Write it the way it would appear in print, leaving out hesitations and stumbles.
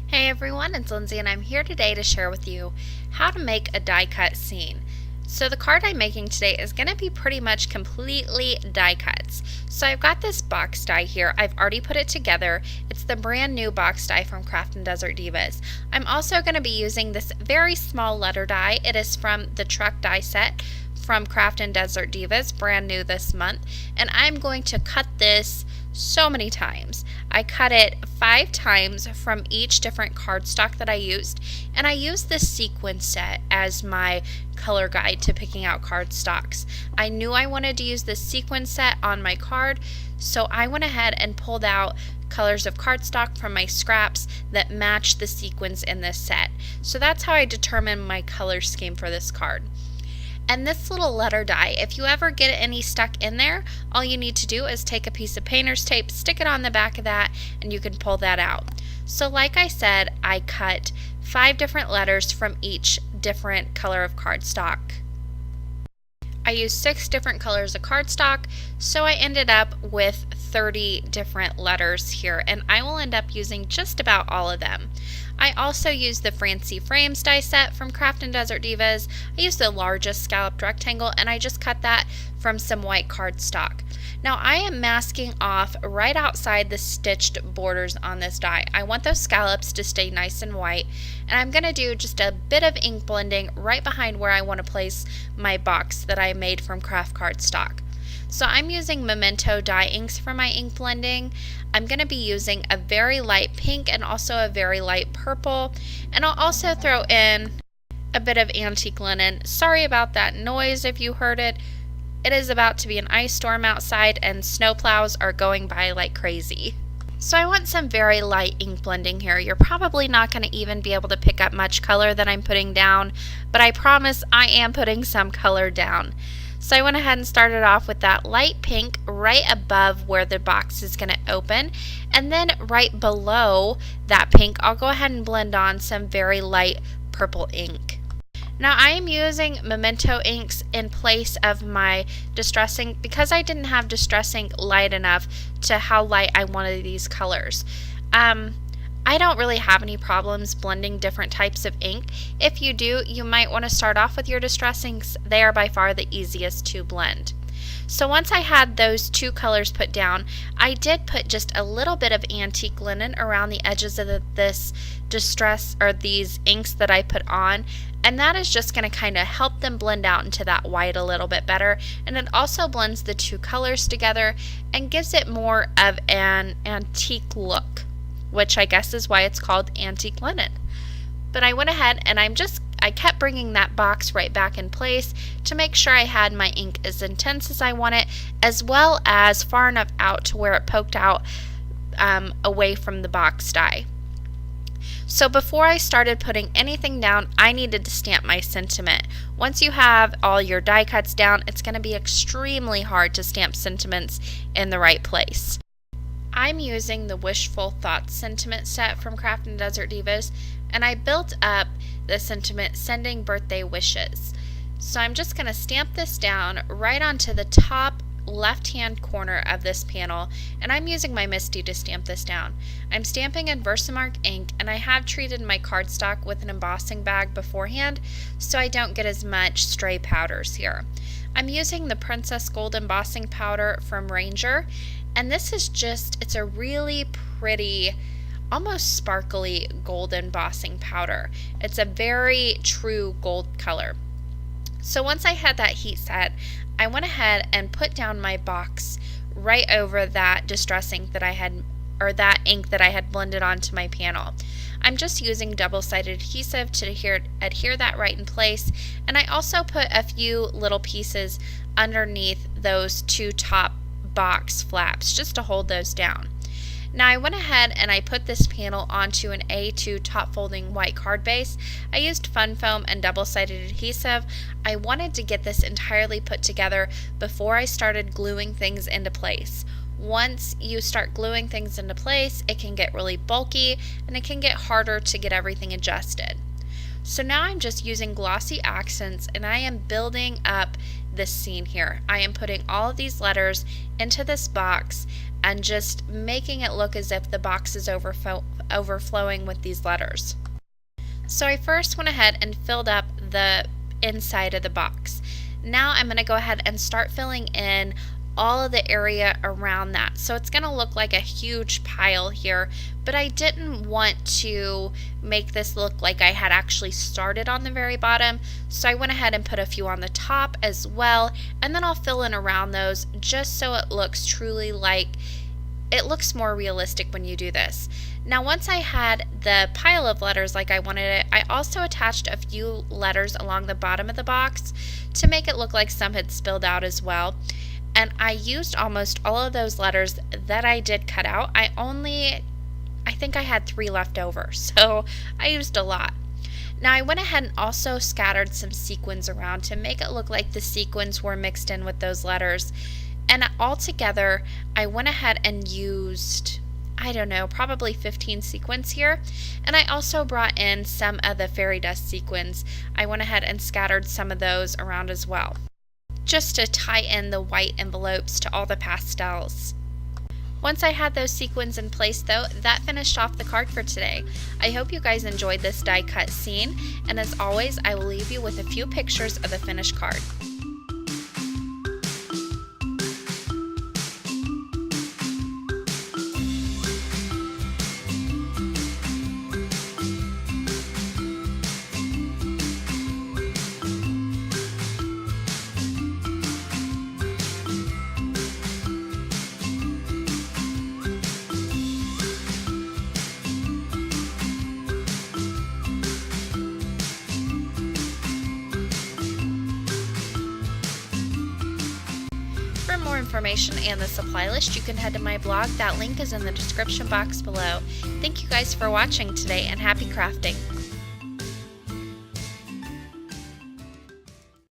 Hey everyone, it's Lindsay and I'm here today to share with you how to make a die cut scene. So the card I'm making today is going to be pretty much completely die cuts. So I've got this box die here. I've already put it together. It's the brand new box die from Craftin Desert Divas. I'm also going to be using this very small letter die. It is from the truck die set from Craftin Desert Divas, brand new this month. And I'm going to cut this so many times. I cut it 5 times from each different cardstock that I used, and I used this sequin set as my color guide to picking out cardstocks. I knew I wanted to use this sequin set on my card, so I went ahead and pulled out colors of cardstock from my scraps that match the sequins in this set. So that's how I determined my color scheme for this card. And this little letter die, if you ever get any stuck in there, all you need to do is take a piece of painter's tape, stick it on the back of that, and you can pull that out. So like I said, I cut 5 different letters from each different color of cardstock. I used 6 different colors of cardstock, so I ended up with 30 different letters here, and I will end up using just about all of them. I also used the Fancy Frames die set from Craftin Desert Divas. I used the largest scalloped rectangle, and I just cut that from some white cardstock. Now I am masking off right outside the stitched borders on this die. I want those scallops to stay nice and white, and I'm going to do just a bit of ink blending right behind where I want to place my box that I made from craft cardstock. So I'm using Memento dye inks for my ink blending. I'm going to be using a very light pink and also a very light purple, and I'll also throw in a bit of antique linen. Sorry about that noise if you heard it. It is about to be an ice storm outside and snowplows are going by like crazy. So I want some very light ink blending here. You're probably not going to even be able to pick up much color that I'm putting down, but I promise I am putting some color down. So I went ahead and started off with that light pink right above where the box is going to open, and then right below that pink I'll go ahead and blend on some very light purple ink. Now I am using Memento inks in place of my Distress ink because I didn't have Distress ink light enough to how light I wanted these colors. I don't really have any problems blending different types of ink. If you do, you might want to start off with your Distress inks. They are by far the easiest to blend. So once I had those 2 colors put down, I did put just a little bit of antique linen around the edges of this distress or these inks that I put on, and that is just going to kind of help them blend out into that white a little bit better, and it also blends the 2 colors together and gives it more of an antique look, which I guess is why it's called antique linen. But I went ahead and I kept bringing that box right back in place to make sure I had my ink as intense as I want it, as well as far enough out to where it poked out away from the box die. So before I started putting anything down, I needed to stamp my sentiment. Once you have all your die cuts down, it's going to be extremely hard to stamp sentiments in the right place. I'm using the Wishful Thoughts sentiment set from Craftin Desert Divas, and I built up the sentiment sending birthday wishes. So I'm just going to stamp this down right onto the top left hand corner of this panel, and I'm using my Misty to stamp this down. I'm stamping in Versamark ink, and I have treated my cardstock with an embossing bag beforehand so I don't get as much stray powders here. I'm using the Princess Gold embossing powder from Ranger, and this is it's a really pretty, almost sparkly gold embossing powder. It's a very true gold color. So once I had that heat set, I went ahead and put down my box right over that Distress ink that I had, or that ink that I had blended onto my panel. I'm just using double-sided adhesive to adhere that right in place, and I also put a few little pieces underneath those 2 top box flaps just to hold those down. Now I went ahead and I put this panel onto an A2 top folding white card base. I used fun foam and double-sided adhesive. I wanted to get this entirely put together before I started gluing things into place. Once you start gluing things into place, it can get really bulky and it can get harder to get everything adjusted. So now I'm just using glossy accents and I am building up this scene here. I am putting all of these letters into this box and just making it look as if the box is overflowing with these letters. So I first went ahead and filled up the inside of the box. Now I'm going to go ahead and start filling in all of the area around that. So it's going to look like a huge pile here, but I didn't want to make this look like I had actually started on the very bottom. So I went ahead and put a few on the top as well, and then I'll fill in around those just so it looks truly like it looks more realistic when you do this. Now once I had the pile of letters like I wanted it, I also attached a few letters along the bottom of the box to make it look like some had spilled out as well. And I used almost all of those letters that I did cut out. I think I had 3 left over, so I used a lot. Now I went ahead and also scattered some sequins around to make it look like the sequins were mixed in with those letters. And altogether, I went ahead and used, I don't know, probably 15 sequins here. And I also brought in some of the fairy dust sequins. I went ahead and scattered some of those around as well, just to tie in the white envelopes to all the pastels. Once I had those sequins in place though, that finished off the card for today. I hope you guys enjoyed this die cut scene, and as always, I will leave you with a few pictures of the finished card. For more information and the supply list, you can head to my blog. That link is in the description box below. Thank you guys for watching today, and happy crafting!